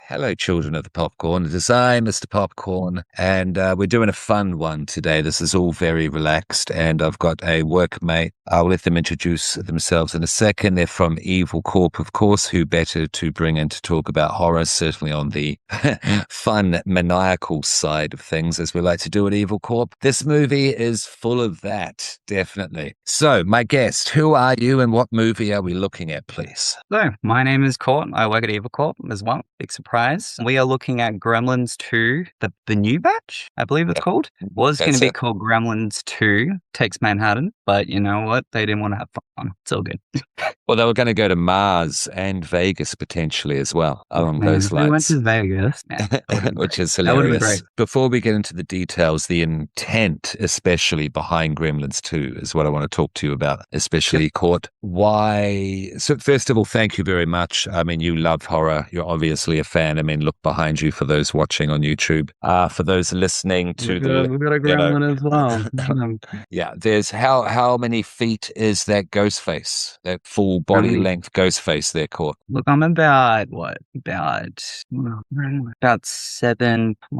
Hello, children of the popcorn. It is I, Mr. Popcorn, and we're doing a fun one today. This is all very relaxed, and I've got a workmate. I'll let them introduce themselves in a second. They're from Evil Corp, of course. Who better to bring in to talk about horror, certainly on the fun, maniacal side of things, as we like to do at Evil Corp. This movie is full of that, definitely. So, my guest, who are you and what movie are we looking at, please? So, my name is Court. I work at Evil Corp as well. Big surprise. We are looking at Gremlins 2, the new batch, I believe it's called. Was going to That's be it. called Gremlins 2 Takes Manhattan, but you know what? They didn't want to have fun. It's all good. Well, they were going to go to Mars and Vegas potentially as well, along Man, those if they went lines, to Vegas, man, that would have been which great. is That would have been hilarious. great. Before we get into the details, the intent, especially behind Gremlins 2, is what I want to talk to you about, Yep. especially Court. Why? So, first of all, thank you very much. I mean, you love horror. You're obviously a fan. I mean, look behind you for those watching on YouTube. For those listening to We've got a you know, Gremlin as well. yeah, there's how many feet is that ghost face? That full body Um, length ghost face there, Court. Look, I'm about what? About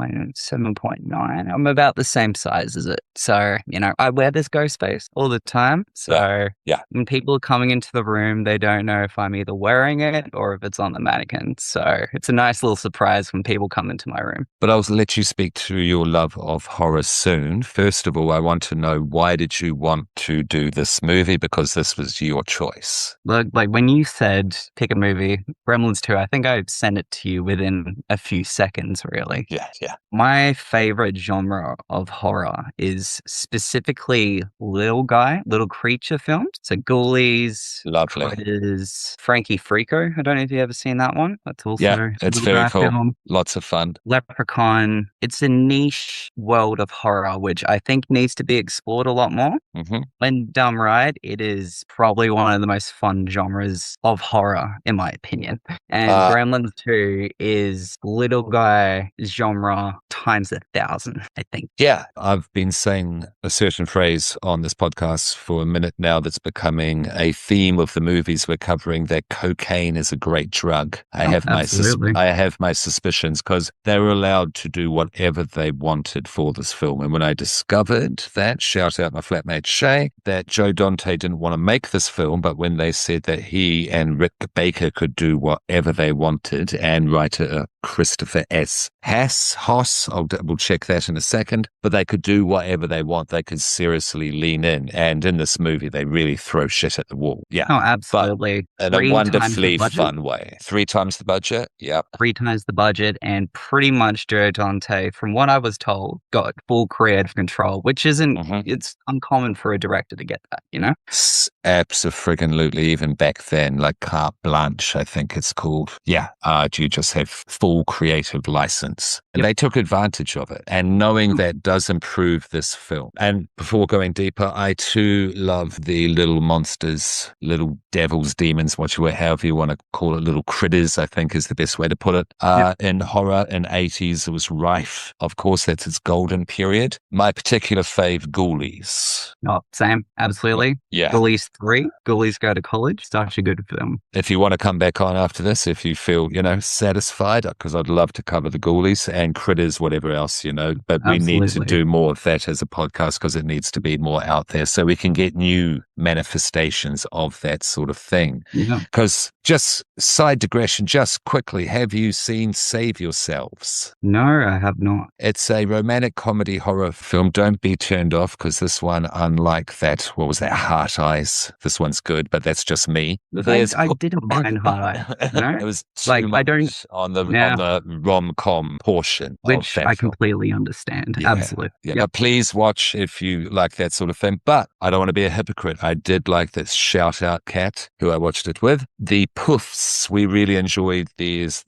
7.9. I'm about the same size as it. So, I wear this ghost face all the time. Yeah. So Yeah. when people are coming into the room, they don't know if I'm either wearing it or if it's on the mannequin. So it's a nice little surprise when people come into my room. But I'll let you speak to your love of horror soon. First of all, I want to know, why did you want to do this movie? Because this was your choice. Look, like when you said pick a movie, Gremlins 2, I think I sent it to you within a few seconds, really. Yeah, yeah. My favorite genre of horror is specifically little creature films. So Ghoulies, Lovely. Critters, Frankie Freako. I don't know if you've ever seen that one. That's also Yeah, a it's little very guy cool. film. Lots of fun. Leprechaun. It's a niche world of horror, which I think needs to be explored a lot more. Hmm. When done right, it is probably one of the most fun genres of horror, in my opinion. And Uh, Gremlins 2 is little guy genre times 1,000, I think. yeah, I've been saying a certain phrase on this podcast for a minute now that's becoming a theme of the movies we're covering, that cocaine is a great drug. I Oh, have absolutely. I have my suspicions, because they were allowed to do whatever they wanted for this film. And when I discovered that, shout out my flatmate Shay, that Joe Dante didn't want to make this film, but when they said that he and Rick Baker could do whatever they wanted, and writer Christopher S. Haas, I'll double check that in a second, but they could do whatever they want. They could seriously lean in. And in this movie, they really throw shit at the wall. Yeah. Oh, But absolutely. in a 3 times the wonderfully budget. fun way. 3 times the budget. Yep. 3 times the budget, and pretty much Joe Dante, from what I was told, got full creative control, which isn't, Hmm. it's uncommon for a director to get that, you know? Absolutely. Even back then, like carte blanche, I think it's called. Yeah. You just have full creative license. And Yep. they took advantage of it. And knowing that does improve this film. And before going deeper, I too love the little monsters, little devils, demons, however you want to call it, little critters, I think is the best way to put it. Yep. In horror in 80s, it was rife. Of course, that's its golden period. My particular fave, Ghoulies. Oh, same. Absolutely. Yeah. Ghoulies 3. Ghoulies Go to College. Such a good film. If you want to come back on after this, if you feel, satisfied, because I'd love to cover the Ghoulies and Critters, whatever else, but we need to Absolutely. do more of that as a podcast, because it needs to be more out there so we can get new manifestations of that sort of thing. Yeah. Because just side digression, just quickly, have you seen Save Yourselves? No, I have not. It's a romantic comedy horror film. Don't be turned off, because this one, unlike that, what was that, Heart Eyes? This one's good, but that's just me. I didn't mind High, It was too Like, I don't, much on the yeah, rom-com portion of which that I film. completely understand. Yeah, Absolutely. yeah. Yep. But please watch if you like that sort of thing. But I don't want to be a hypocrite. I did like this shout out cat who I watched it with. The poofs, we really enjoyed these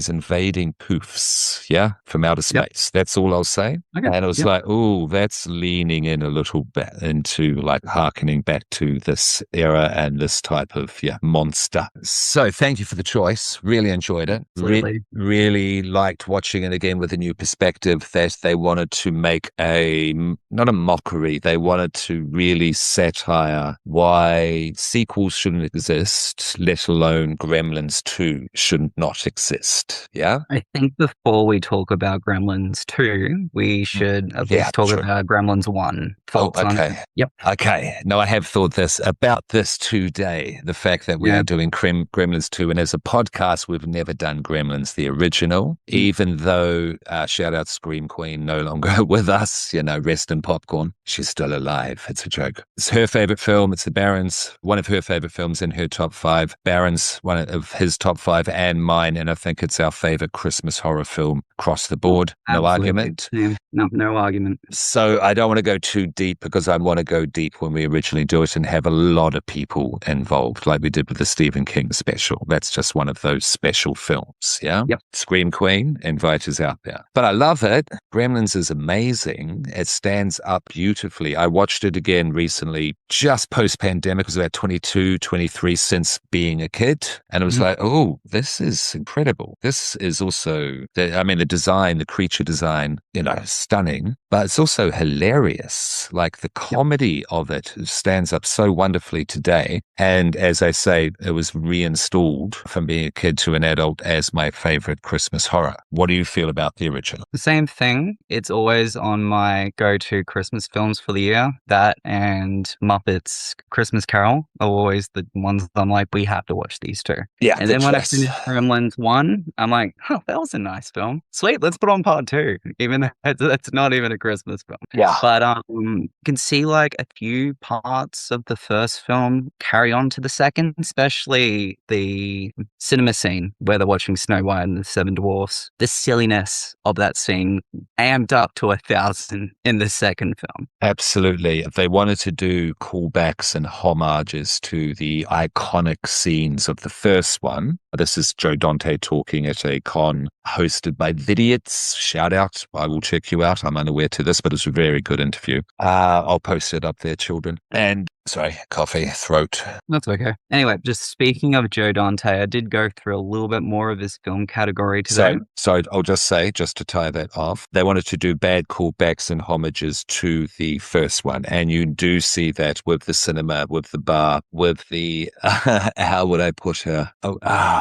invading poofs, yeah, from outer Yep. space. That's all I'll say. Okay. And it was Yep. like, oh, that's leaning in a little bit into like hearkening back to this era and this type of monster. So thank you for the choice. Really enjoyed it. Absolutely. Really liked watching it again with a new perspective, that they wanted to make not a mockery. They wanted to really satire why sequels shouldn't exist, let alone Gremlins 2 should not exist. Yeah? I think before we talk about Gremlins 2, we should at Yeah, least talk true. about Gremlins 1. Oh, Thoughts on it? okay. Yep. Okay. No, I have thought this about this today. The fact that we Yeah. are doing Gremlins 2, and as a podcast, we've never done Gremlins, the original, Mm. even though, shout out Scream Queen, no longer with us, rest in popcorn. She's still alive. It's a joke. It's her favorite film. It's the Baron's, one of her favorite films in her top five. Baron's one of his top five and mine. And I think it's our favorite Christmas horror film across the board. No Absolutely. argument. Yeah. No, no argument. So I don't want to go too deep because I want to go deep when we originally do it and have a lot of people involved, like we did with the Stephen King special. That's just one of those special films. Yeah. Yep. Scream Queen, invite us out there. But I love it. Gremlins is amazing. It stands up beautifully. I watched it again recently, just post pandemic. It was about 22, 23 since being a kid. And it was Mhm. like, oh, this is incredible. This is also, the design, the creature design, stunning, but it's also hilarious. Like the Yep. comedy of it stands up so wonderfully today. And as I say, it was reinstalled from being a kid to an adult as my favorite Christmas horror. What do you feel about the original? The same thing. It's always on my go-to Christmas films for the year. That and Muppets Christmas Carol are always the ones I'm like, we have to watch these two. Yeah, And the then when I chess. finished Gremlins 1, I'm like, that was a nice film. Sweet, let's put on part 2, even though that's not even a Christmas film. Yeah. But you can see like a few parts of the first film carry on to the second, especially the cinema scene where they're watching Snow White and the Seven Dwarfs. The silliness of that scene amped up to 1,000 in the second film. Absolutely. If they wanted to do callbacks and homages to the iconic scenes of the first one, this is Joe Dante talking at a con hosted by Vidiots. Shout out. I will check you out. I'm unaware to this, but it's a very good interview. I'll post it up there, children. And sorry, coffee, throat. That's okay. Anyway, just speaking of Joe Dante, I did go through a little bit more of his film category today. So I'll just say, just to tie that off, they wanted to do bad callbacks and homages to the first one. And you do see that with the cinema, with the bar, with the, how would I put her?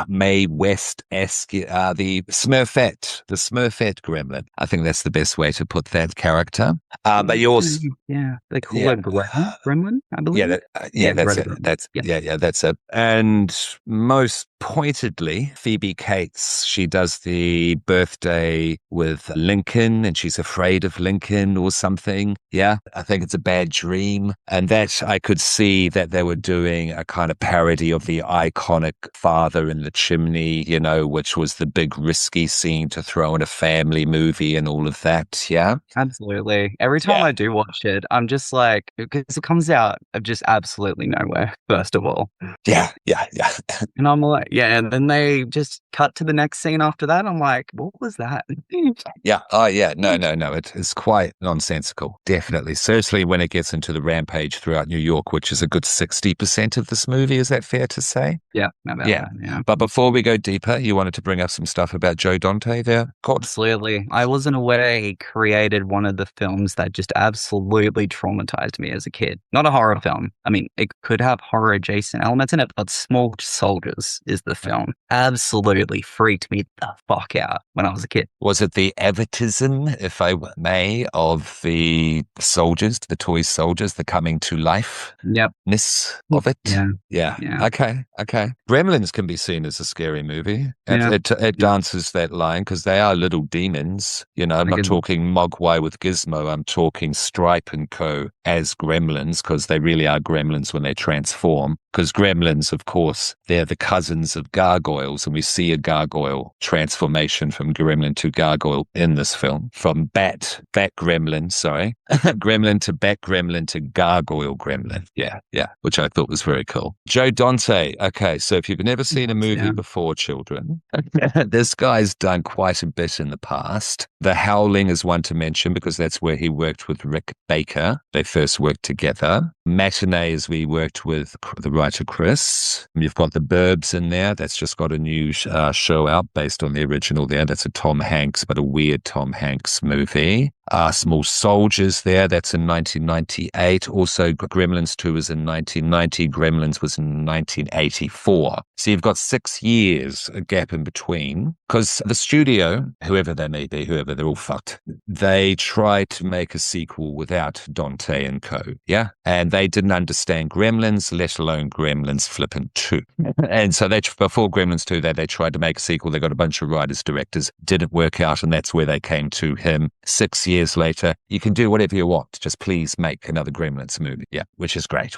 Mae West-esque, the Smurfette gremlin. I think that's the best way to put that character. But you also, Yeah, they call yeah. it Gremlin, I believe. That's it. Gremlin. That's Yeah. that's it. And most pointedly, Phoebe Cates, she does the birthday with Lincoln, and she's afraid of Lincoln or something. Yeah, I think it's a bad dream, and that I could see that they were doing a kind of parody of the iconic father in the chimney, which was the big risky scene to throw in a family movie and all of that. Yeah. Absolutely. Every time I do watch it, I'm just like, because it comes out of just absolutely nowhere, first of all. Yeah. And I'm like, yeah, and then they just cut to the next scene after that. I'm like, what was that? Yeah. Oh, yeah. No. It is quite nonsensical. Definitely. Certainly when it gets into the rampage throughout New York, which is a good 60% of this movie. Is that fair to say? Yeah, about that, yeah. But before we go deeper, you wanted to bring up some stuff about Joe Dante there? Absolutely. I wasn't aware he created one of the films that just absolutely traumatized me as a kid. Not a horror film. I mean, it could have horror adjacent elements in it, but Small Soldiers is the film. Absolutely freaked me the fuck out when I was a kid. Was it the advertism, if I may, of the soldiers, the toy soldiers, the coming to life-ness of it? Yeah. Okay. Gremlins can be seen as a scary movie. Yeah. It dances that line because they are little demons. I'm not talking Mogwai with Gizmo. I'm talking Stripe and Co. as gremlins because they really are gremlins when they transform. Because gremlins, of course, they're the cousins of gargoyles, and we see a gargoyle transformation from gremlin to gargoyle in this film. From bat gremlin, gremlin to bat gremlin to gargoyle gremlin. Yeah, which I thought was very cool. Joe Dante. Okay, so if you've never seen a movie before, children, this guy's done quite a bit in the past. The Howling is one to mention because that's where he worked with Rick Baker. They first worked together. Matinees, we worked with the writer Chris. You've got The Burbs in there. That's just got a new show out based on the original there. That's a Tom Hanks, but a weird Tom Hanks movie. Small Soldiers there. That's in 1998. Also, Gremlins 2 was in 1990. Gremlins was in 1984. So you've got 6 years a gap in between because the studio, whoever they may be, whoever, they're all fucked. They tried to make a sequel without Dante and co. Yeah. And they didn't understand Gremlins, let alone Gremlins Flippin' 2. And so before Gremlins 2, they tried to make a sequel. They got a bunch of writers, directors, didn't work out. And that's where they came to him 6 years later. You can do whatever you want. Just please make another Gremlins movie. Yeah. Which is great.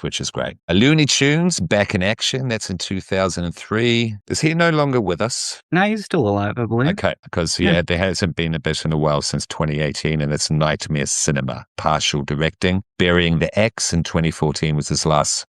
A Looney Tunes back in action. That's in 2003. Is he no longer with us? No, he's still alive, I believe. Okay. Because, there hasn't been a bit in a while since 2018. And it's Nightmare Cinema, partial directing. Burying the X in 2014 was his last,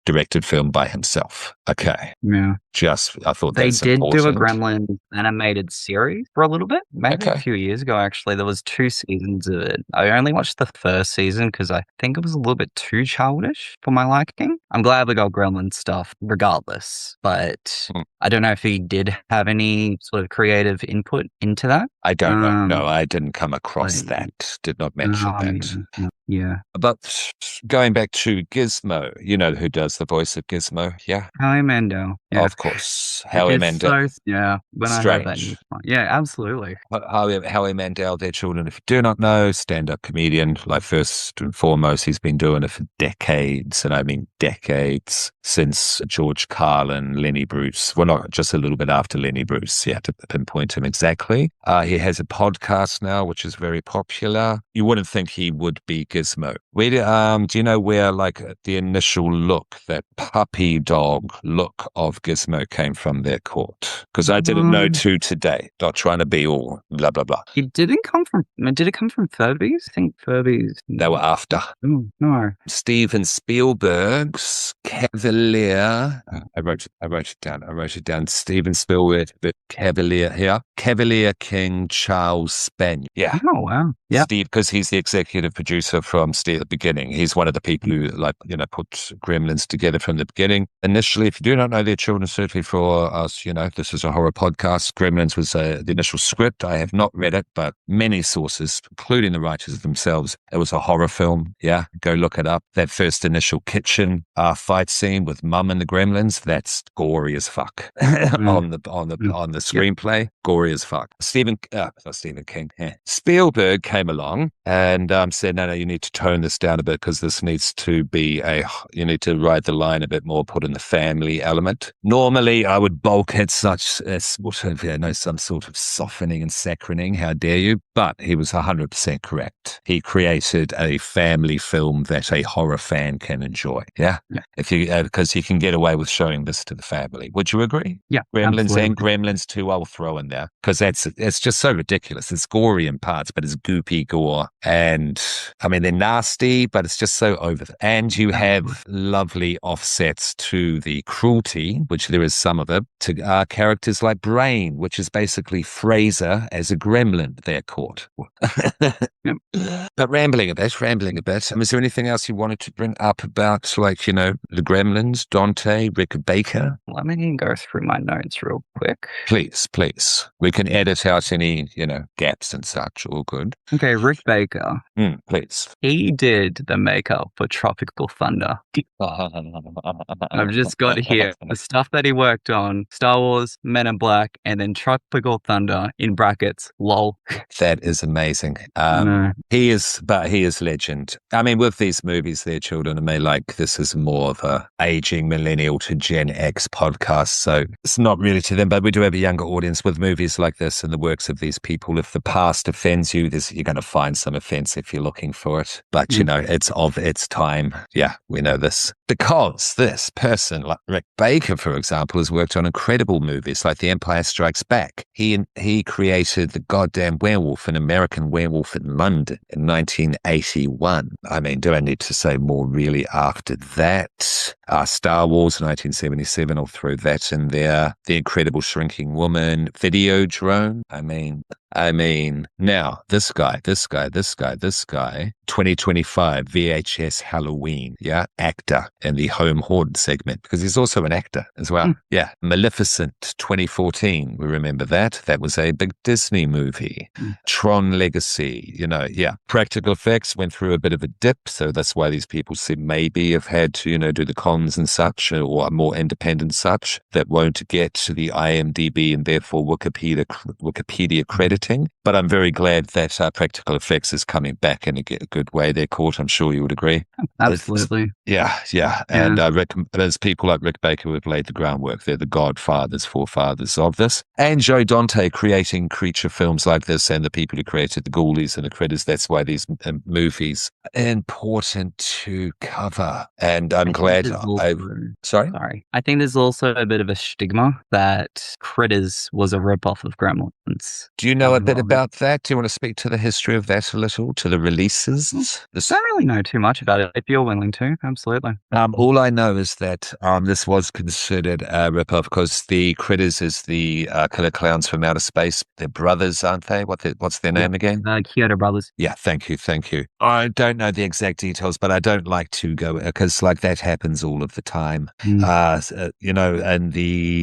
directed film by himself. Okay. Yeah. I thought they that's did important. do a Gremlins animated series for a little bit, maybe Okay. a few years ago. Actually, there was 2 seasons of it. I only watched the first season because I think it was a little bit too childish for my liking. I'm glad we got Gremlins stuff, regardless. But I don't know if he did have any sort of creative input into that. I don't know. No, I didn't come across that. Did not mention that. Yeah. But going back to Gizmo, you know who does the voice of Gizmo? Yeah. Howie Mandel. Yeah. Of course. Howie Mandel. When Strange. I heard that news. Yeah, absolutely. Howie Mandel, their children, if you do not know, stand-up comedian. Like, first and foremost, he's been doing it for decades, and I mean decades, since George Carlin, Lenny Bruce. Well, not just a little bit after Lenny Bruce, to pinpoint him exactly. He has a podcast now, which is very popular. You wouldn't think he would be Gizmo. Where do you know where, like, the initial look, that puppy dog look of Gizmo came from their court? Because I didn't know to today. Not trying to be all blah, blah, blah. Did it come from Furbies? I think Furbies. They were after. Oh, no. Steven Spielberg's Cavalier. I wrote it down. Steven Spielberg, but Cavalier here. Cavalier King Charles Spaniel. Yeah. Oh, wow. Yeah. Steve, because he's the executive producer from the beginning. He's one of the people who, put Gremlins together from the beginning. Initially, if you do not know their children, certainly for us, this is a horror podcast. Gremlins was the initial script. I have not read it, but many sources, including the writers themselves, it was a horror film. Yeah, go look it up. That first initial kitchen fight scene with Mum and the Gremlins, that's gory as fuck on the screenplay. Gory as fuck. Not Stephen King. Yeah. Spielberg came along and said, no, you need to tone this down a bit because this needs to be you need to ride the line a bit more, put in the family element. Normally, I would bulk at such as, some sort of softening and saccharine. How dare you? But he was 100% correct. He created a family film that a horror fan can enjoy. Yeah. If you, because you can get away with showing this to the family. Would you agree? Yeah. Gremlins absolutely. and Gremlins 2, I'll throw in there because it's just so ridiculous. It's gory in parts, but it's goopy gore. And I mean, they're nasty, but it's just so over. And you have lovely offsets to the cruelty, which there is some of it, to characters like Brain, which is basically Fraser as a gremlin they're caught. But rambling a bit. Is there anything else you wanted to bring up about, the Gremlins, Dante, Rick Baker? Let me go through my notes real quick. Please. We can edit out any, gaps and such. All good. Okay, Rick Baker. Please. He did the makeup for Tropical Thunder. I've just got here the stuff that he worked on: Star Wars, Men in Black, and then Tropical Thunder in brackets. LOL. That is amazing. No. He is legend. I mean, with these movies, their children, this is more of a aging millennial to Gen X podcast, so it's not really to them, but we do have a younger audience with movies like this and the works of these people. If the past offends you, you're going to find some offense if you're looking for it. But, it's of its time. Yeah, we know this. Because this person, like Rick Baker, for example, has worked on incredible movies like The Empire Strikes Back. He created the goddamn werewolf, an American Werewolf in London in 1981. I mean, do I need to say more really after that? Star Wars 1977, I'll throw that in there. The Incredible Shrinking Woman, Videodrome. I mean, I mean, now this guy, 2025 VHS Halloween, yeah, actor in the home horde segment, because he's also an actor as well. Mm, Yeah, Maleficent 2014, we remember that. That was a big Disney movie. mm, Tron Legacy, yeah. Practical effects went through a bit of a dip, so that's why these people said maybe have had to, do the cons and such, or a more independent such that won't get to the IMDb and therefore Wikipedia mm. crediting. But I'm very glad that practical effects is coming back in a good way there, Court. I'm sure you would agree. It's, Absolutely. yeah. And Yeah. there's people like Rick Baker who have laid the groundwork. They're the godfathers, forefathers of this. And Joe Dante creating creature films like this, and the people who created the Ghoulies and the Critters. That's why these movies are important to cover. And I'm I think glad there's also, sorry? sorry, I think there's also a bit of a stigma that Critters was a rip-off of Gremlins Do you know a as bit well. about that? Do you want to speak to the history of that a little, to the releases? Don't really know too much about it. If you're willing to, absolutely. All I know is that this was considered a ripoff because the Critters is the Killer Clowns from Outer Space. They're brothers, aren't they? What's their Yeah, name again? the Kyoto brothers. Yeah, thank you. I don't know the exact details, but I don't like to go because like that happens all of the time. Mm, And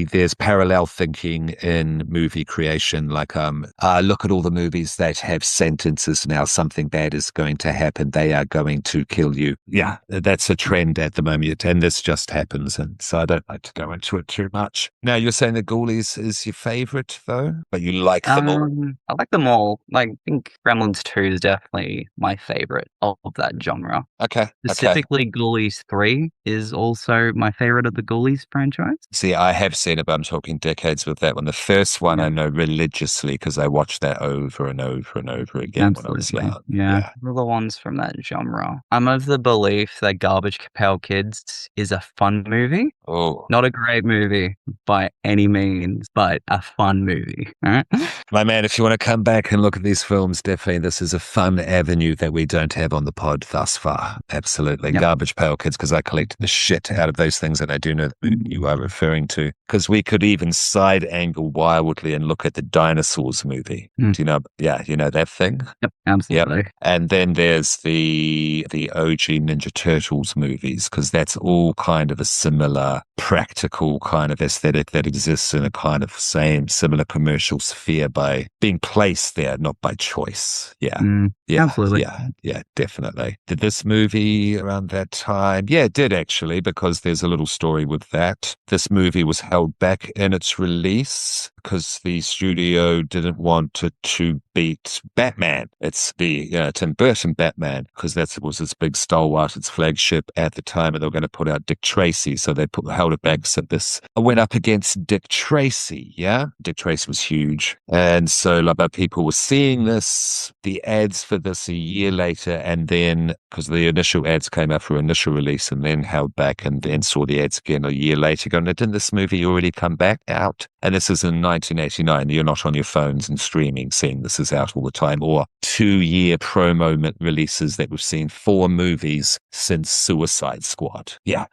there's parallel thinking in movie creation. Like, look at all the movies that have sentences now. Something bad is going to happen. They are going to kill you. Yeah, that's a trend at the moment, and this just happens. And so I don't like to go into it too much. Now you're saying the Ghoulies is your favorite, though, but you like them all. I like them all. Like, I think Gremlins 2 is definitely my favorite of that genre. Okay. Specifically, Ghoulies 3 is also my favorite of the Ghoulies franchise. See, I have seen it, but I'm talking decades with that one. The first one Yeah, I know religiously because I watched that over and over and over again when I was absolutely. young. Yeah, Yeah. all the ones from that genre. I'm of the belief that Garbage Pail Kids is a fun movie. Oh, Not a great movie by any means, but a fun movie. All right? my man, if you want to come back and look at these films, definitely this is a fun avenue that we don't have on the pod thus far. Absolutely. Yep. Garbage Pail Kids, because I collected the shit out of those things, and I do know the movie you are referring to. Because we could even side angle wildly and look at the Dinosaurs movie. Mm. Do you know? Yeah, you know that thing? Yep, Yep. absolutely. And then there's the OG Ninja Turtles movies, because that's all kind of a similar practical kind of aesthetic that exists in a kind of same similar commercial sphere by being placed there, not by choice. Yeah. Mm, Yeah, absolutely. yeah, definitely. Did this movie around that time? Yeah, it did actually, because there's a little story with that. This movie was held back in its release because the studio didn't want it to beat Batman. It's the Tim Burton Batman, because that was its big stalwart, its flagship at the time, and they were going to put out Dick Tracy, so they held it back. So this went up against Dick Tracy. Yeah, Dick Tracy was huge, and so like people were seeing this, the ads for this a year later, and then because the initial ads came out for initial release, and then held back, and then saw the ads again a year later, going, didn't this movie already come back out? And this is in 1989. You're not on your phones and streaming, seeing this is out all the time, or 2-year promo releases that we've seen 4 movies since Suicide Squad. Yeah,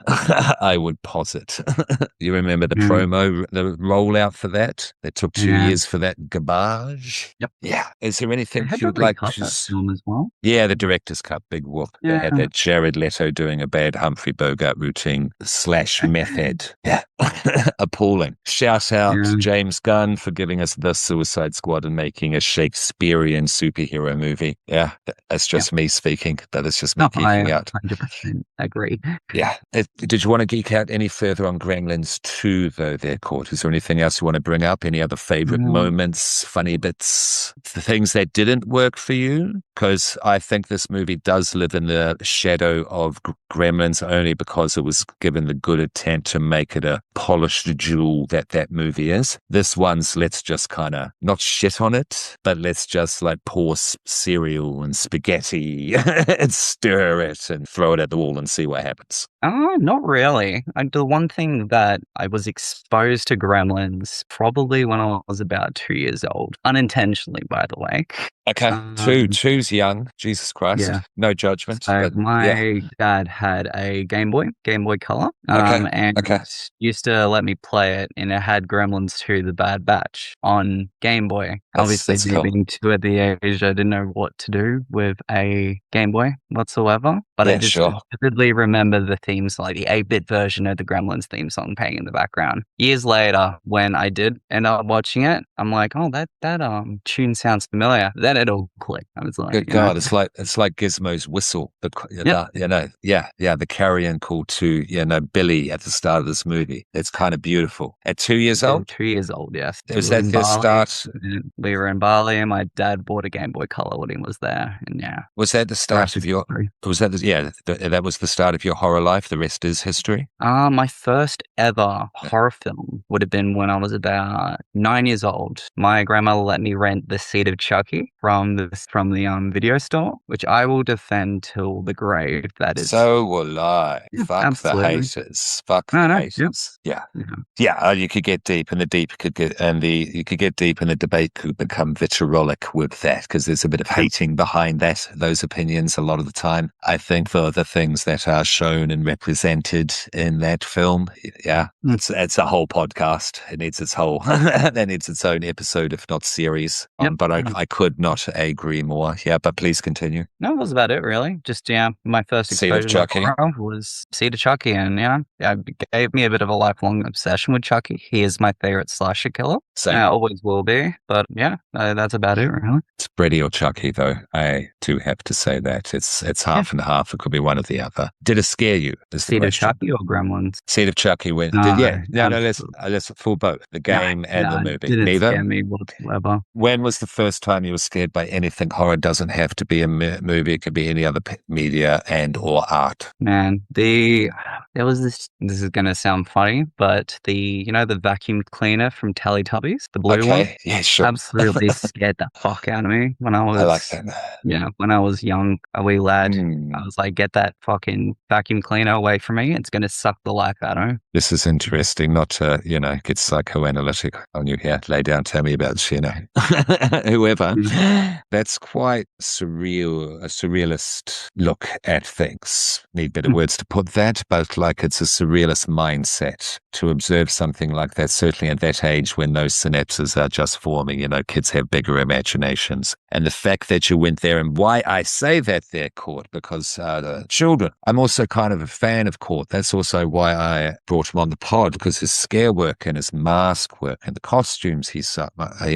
I would posit. You remember the Mm, promo, the rollout for that? It took 2 yeah. years for that garbage. Yep. Yeah. Is there They anything had to you'd like recut to? that film as well. Yeah, the director's cut, big whoop. They had Yeah. that Jared Leto doing a bad Humphrey Bogart routine / method. Yeah. Appalling. Shout out Yeah. James Gunn for giving us the Suicide Squad and making a Shakespearean superhero movie. Yeah, that's Yeah. just me speaking. That is just me No, I geeking out. 100% agree. Yeah. Did you want to geek out any further on Gremlins 2, though, there, Court? Is there anything else you want to bring up? Any other favorite Um, moments, funny bits, the things that didn't work for you? Because I think this movie does live in the shadow of Gremlins only because it was given the good intent to make it a polished jewel that movie is. This one's let's just kind of not shit on it, but let's just like pour cereal and spaghetti and stir it and throw it at the wall and see what happens. not really. The one thing that I was exposed to Gremlins probably when I was about 2 years old, unintentionally, by the way. Okay. Um, Two's young. Jesus Christ. yeah. No judgment, So but yeah. my dad had a Game Boy Color, Okay. and Okay. used to let me play it, and it had Gremlins 2: The Bad Batch on Game Boy. Obviously, That's me cool. being two at the age, I didn't know what to do with a Game Boy whatsoever. But I Yeah, just sure. vividly remember the themes, like the 8-bit version of the Gremlins theme song playing in the background. Years later, when I did end up watching it, I'm like, oh, that tune sounds familiar. Then it all clicked. I was like, Good God, it's like Gizmo's whistle. yep. Yeah, the carrion call to Billy at the start of this movie. It's kind of beautiful. At 2 years Yeah, old, 2 years old, yes. We was were that in the Bali. start? And we were in Bali, and my dad bought a Game Boy Color when he was there. And yeah, Was that the the start rest of is your? history. Was that that was the start of your horror life? The rest is history. My first ever Yeah. horror film would have been when I was about 9 years old. My grandma let me rent The Seed of Chucky from the video store, which I will defend till the grave. That is, So will I. yeah, Fuck the absolutely. haters. Fuck No, the no, yep, haters. Yeah. yeah, Yeah, you could get deep, and the deep could get, and the you could get deep, and the debate could become vitriolic with that because there's a bit of yep. hating behind those opinions a lot of the time. I think for the things that are shown and represented in that film, yeah, Mm, it's a whole podcast. It needs its whole, that needs its own episode, if not series. yep. But I could not agree more. Yeah, but please continue. No, that was about it, really. Just, yeah, my first Seed of exposure to Chucky. horror was Cedar Chucky, and yeah, it gave me a bit of a lifelong obsession with Chucky. He is my favorite slasher killer. Same. Always will be. But yeah, that's about it, really. It's Freddy or Chucky, though. I do have to say that it's Yeah, half and half. It could be one or the other. Did it scare you? Is the Cedar question. Chucky or Gremlins? Seed of Chucky went. Did No, yeah? No. absolutely. Let's full both the No, game and no, the it movie. didn't Neither. scare me whatsoever. When was the first time you were scared by anything? Horror doesn't have to be a movie. It could be any other media and or art. Man, there was this is gonna sound funny, but the vacuum cleaner from Teletubbies, the blue one, Okay. Yeah. Sure. absolutely scared the fuck out of me I like that. when I was young, a wee lad. I Hmm. was like, get that fucking vacuum cleaner away from me. It's gonna suck the life out of me. This is interesting. Not to, get psychoanalytic on you here. Lay down, tell me about, whoever. Mm. That's quite surreal, a surrealist look at things. Need better Mm. words to put that, but like it's a surrealist mindset to observe something like that, certainly at that age when those synapses are just forming. Kids have bigger imaginations. And the fact that you went there, and why I say that there, Court, because the children, I'm also kind of a fan of Court. That's also why I brought him on the pod, because his scare work and his mask work and the costumes he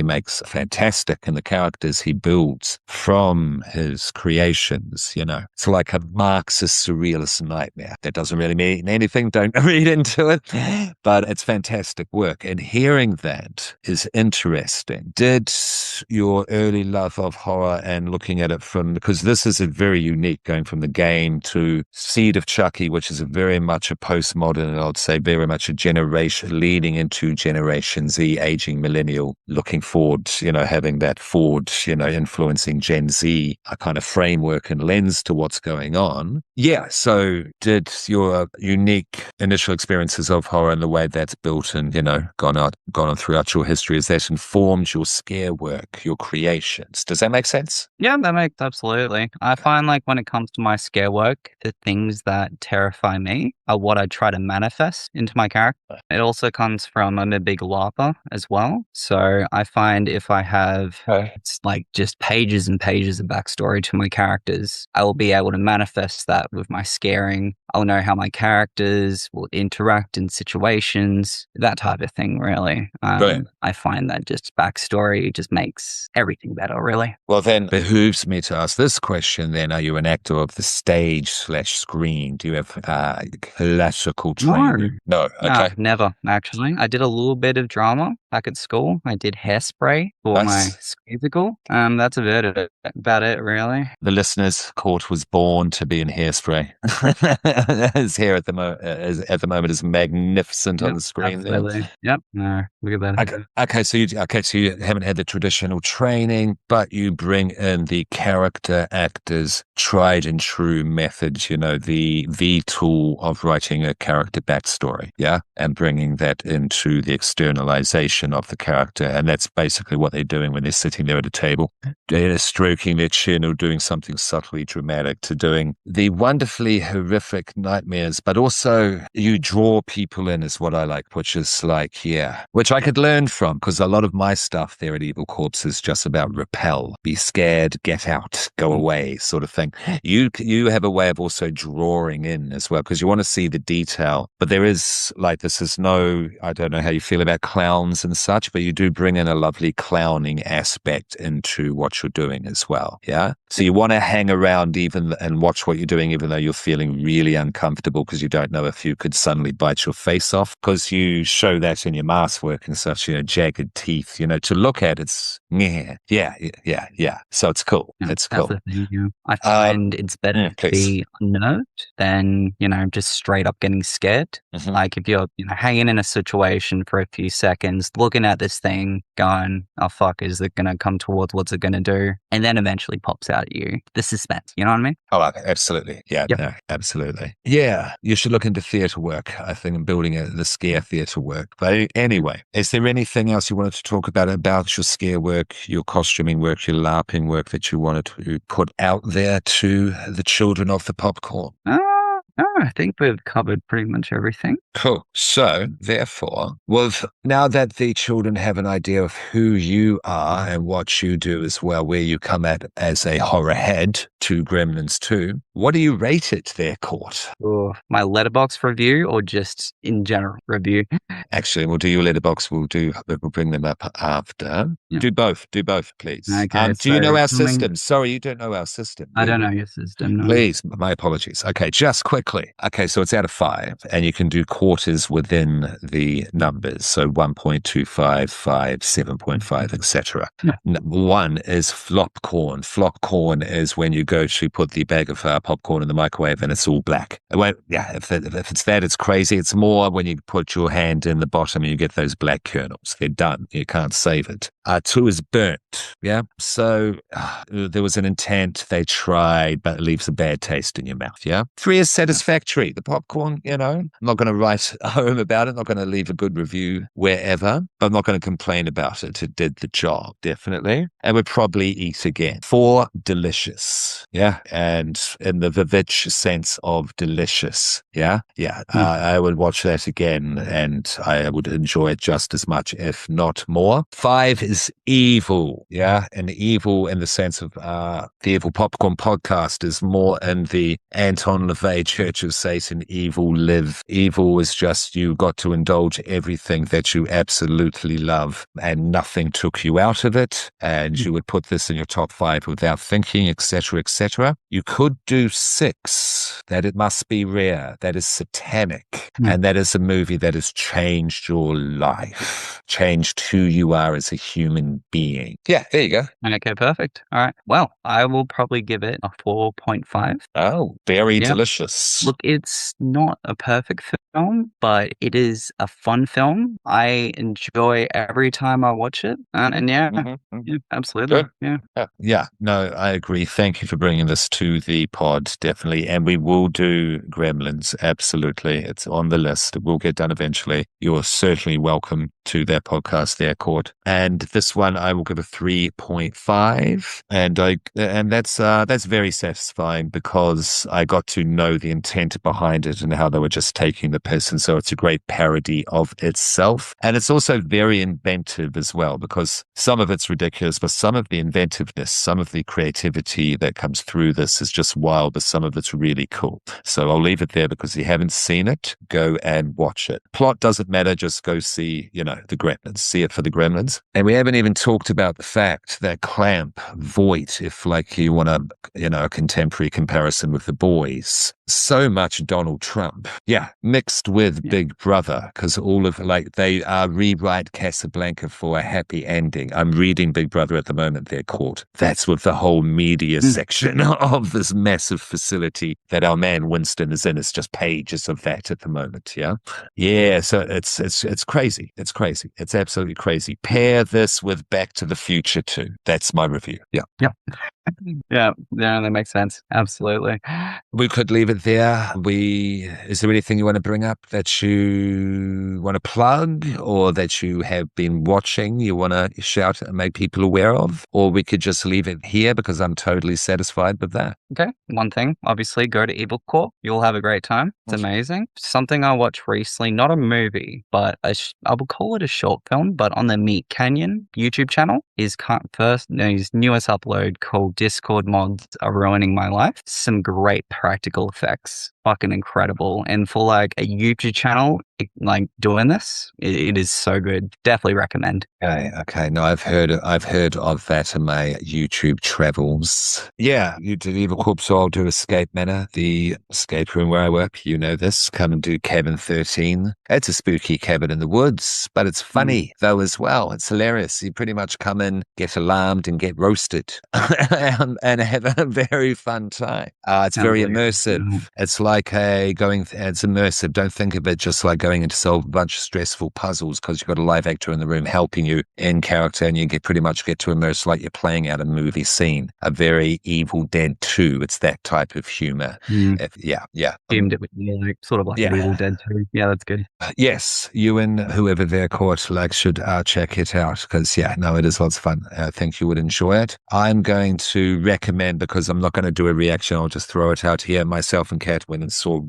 makes are fantastic, and the characters he builds from his creations. It's like a Marxist surrealist nightmare. That doesn't really mean anything. Don't read into it, but it's fantastic work. And hearing that is interesting. Did your early love of horror and looking at it because this is a very unique, going from the game to Seed of Chucky, which is a very much a postmodern, and I'd say very much a generation leading into Generation Z, aging millennial, looking forward, having that forward, influencing Gen Z, a kind of framework and lens to what's going on. Yeah. So did your unique initial experiences of horror and the way that's built and, gone on throughout your history, has that informed your scare work, your creations? Does that make sense? Yeah, that makes absolutely. I find like when it comes to my scare work, the things that terrify me are what I try to manifest into my character. It also comes from I'm a big LARPer as well. So I find if I have Okay. it's like just pages and pages of backstory to my characters, I will be able to manifest that with my scaring. I'll know how my characters will interact in situations, that type of thing, really. Brilliant. I find that just backstory just makes everything better, really. Well, then behooves me to ask this question then. Are you an actor of the stage/screen? Do you have classical No, training? No. no, Okay. never actually. I did a little bit of drama back at school. I did hairspray for my Nice. musical. That's about it, really. The listeners' Court was born to be in Hairspray. His hair at the moment is magnificent on Yep, the screen there. absolutely. Yep. No, look at that. Okay, so you haven't had the traditional training, but you bring in the character actors' tried and true methods. The tool of writing a character backstory, yeah, and bringing that into the externalization of the character, and that's basically what they're doing when they're sitting there at a table, they're stroking their chin or doing something subtly dramatic, to doing the wonderfully horrific nightmares, but also you draw people in is what I like, which is like, yeah, which I could learn from, because a lot of my stuff there at Evil Corpse is just about repel, be scared, get out, go away, sort of thing. You have a way of also drawing in as well, because you want to see the detail, but there is like, this is no, I don't know how you feel about clowns and such, but you do bring in a lovely clowning aspect into what you're doing as well. Yeah. So you want to hang around even and watch what you're doing, even though you're feeling really uncomfortable because you don't know if you could suddenly bite your face off, because you show that in your mask work and such, jagged teeth, to look at. It's yeah. So it's cool. Yeah, It's that's cool. the thing. Yeah. I Uh, find it's better to Please. be unnerved than, just straight up getting scared. Mhm. Like if you're, hanging in a situation for a few seconds, looking at this thing, going, "Oh fuck, is it gonna come towards? What's it gonna do?" And then eventually pops out at you. The suspense. You know what I mean? Oh, absolutely. Yeah, Yep. no, absolutely. Yeah, you should look into theatre work, I think, and building the scare theatre work. But anyway, is there anything else you wanted to talk about your scare work, your costuming work, your LARPing work that you wanted to put out there to the children of the popcorn? No, I think we've covered pretty much everything. Cool. So, therefore, now that the children have an idea of who you are and what you do as well, where you come at as a horror head to Gremlins 2, what do you rate it there, Court? Or my letterbox review, or just in general review. Actually, we'll do your letterbox. We'll bring them up after. Yeah. Do both, please. Okay, Do you know so our coming. system? Sorry, you don't know our system, I do don't you? know your system. No. Please, my apologies. Okay, just quickly. Okay, so it's out of 5, and you can do quarters within the numbers. So 1.25, 5, 7.5, etc. Yeah. 1 is flop corn. Flop corn is when you go to put the bag of popcorn in the microwave and it's all black. Well, yeah, if it's that, it's crazy. It's more when you put your hand in the bottom and you get those black kernels. They're done. You can't save it. 2 is burnt. Yeah. So there was an intent. They tried, but it leaves a bad taste in your mouth. Yeah. 3 is satisfactory. The popcorn, I'm not going to write home about it. Not going to leave a good review wherever, but I'm not going to complain about it. It did the job, definitely. And would probably eat again. 4, delicious. Yeah. And in the Vivitch sense of delicious. Yeah. Yeah. I would watch that again and I would enjoy it just as much, if not more. 5 is evil. Yeah. And evil in the sense of the Evil Popcorn podcast is more in the Anton LaVey Church of Satan, evil live. Evil is just you got to indulge everything that you absolutely love and nothing took you out of it. And you would put this in your top 5 without thinking, etc., etc. You could do 6, that it must be rare, that is satanic, and that is a movie that has changed your life, changed who you are as a human being. Yeah, there you go. Okay, perfect. All right. Well, I will probably give it a 4.5. Oh, very Yep. delicious. Look, it's not a perfect film, but it is a fun film. I enjoy every time I watch it. And yeah, yeah, absolutely. Good. Yeah. Yeah, no, I agree. Thank you for bringing this to the pod, definitely. And we will do Gremlins, absolutely. It's on the list. It will get done eventually. You're certainly welcome to that podcast there, Court. And this one I will give a 3.5. And that's very satisfying because I got to know the intent behind it and how they were just taking the piss. And so it's a great parody of itself. And it's also very inventive as well, because some of it's ridiculous, but some of the inventiveness, some of the creativity that comes through this is just wild, but some of it's really cool. So I'll leave it there because if you haven't seen it, go and watch it. Plot doesn't matter. Just go see, the Gremlins. See it for the Gremlins. And we haven't even talked about the fact that Clamp, Voight, if like you want a contemporary comparison with The Boys, so much Donald Trump. Yeah, mixed with Big Brother, because all of they rewrite Casablanca for a happy ending. I'm reading Big Brother at the moment, they're called. That's with the whole media section of this massive facility that our man Winston is in. It's just pages of that at the moment. Yeah. Yeah. So it's crazy. It's crazy. It's absolutely crazy. Pair this with Back to the Future too. That's my review. Yeah. Yeah. Yeah, that makes sense. Absolutely. We could leave it there. Is there anything you want to bring up that you want to plug or that you have been watching, you want to shout and make people aware of? Or we could just leave it here because I'm totally satisfied with that. Okay. One thing, obviously, go to Evil Corp. You'll have a great time. It's amazing. Something I watched recently, not a movie, but I will call it a short film, but on the Meat Canyon YouTube channel, his newest upload called Discord Mods Are Ruining My Life. Some great practical effects. Fucking incredible. And for like a YouTube channel, like doing this, it is so good. Definitely recommend. Okay. No, I've heard of that in my YouTube travels. Yeah, you do Evil Corp, so I'll do Escape Manor, the escape room where I work. You know this. Come and do Cabin 13. It's a spooky cabin in the woods, but it's funny though as well. It's hilarious. You pretty much come in, get alarmed, and get roasted, and have a very fun time. It's very immersive. It's like it's immersive. Don't think of it just like going in to solve a bunch of stressful puzzles because you've got a live actor in the room helping you in character, and you pretty much get to immerse like you're playing out a movie scene. A very Evil Dead 2. It's that type of humor. Yeah. Themed it with sort of like Evil Dead 2. Yeah, that's good. Yes, you and whoever they're called should check it out because it is lots of fun. I think you would enjoy it. I'm going to recommend, because I'm not going to do a reaction, I'll just throw it out here. Myself and Kat went and saw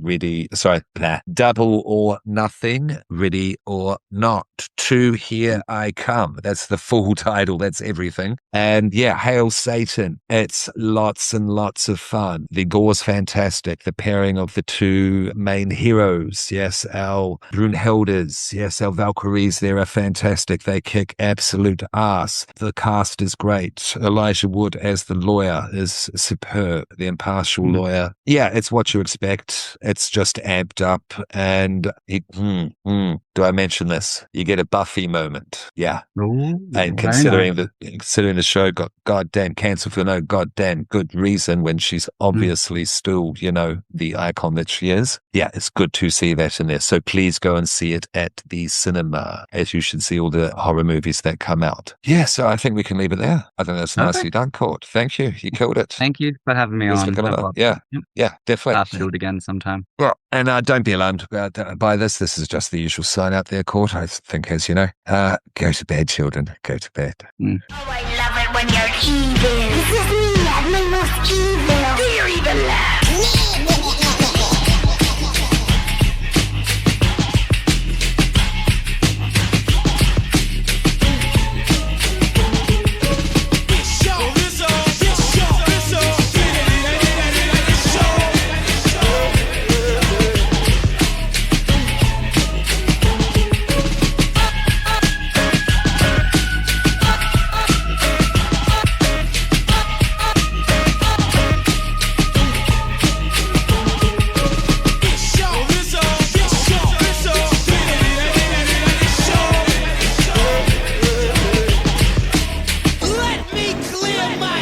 Double or Nothing, Ready or Not 2, Here I Come. That's the full title. That's everything. And Hail Satan. It's lots and lots of fun. The gore's fantastic. The pairing of the two main heroes. Yes, our Brunhildes. Yes, our Valkyries. They are fantastic. They kick absolute ass. The cast is great. Elijah Wood as the lawyer is superb. The impartial lawyer. Yeah, it's what you expect. It's just amped up. And do I mention this? You get a Buffy moment. Yeah. Ooh, and considering the show got goddamn cancelled for no goddamn good reason when she's obviously still, the icon that she is. Yeah, it's good to see that in there. So please go and see it at the cinema, as you should see all the horror movies that come out. Yeah, so I think we can leave it there. I think that's nicely done, Court. Thank you. You killed it. Think you for having me on. Yeah, definitely. I'll have to do it again sometime. Well, and don't be alarmed by this. This is just the usual sign out there, Court. I think, as you know, go to bed, children. Go to bed. Oh, I love it when you're evil. This is me at my most evil. Do your evil laugh. Let me clear my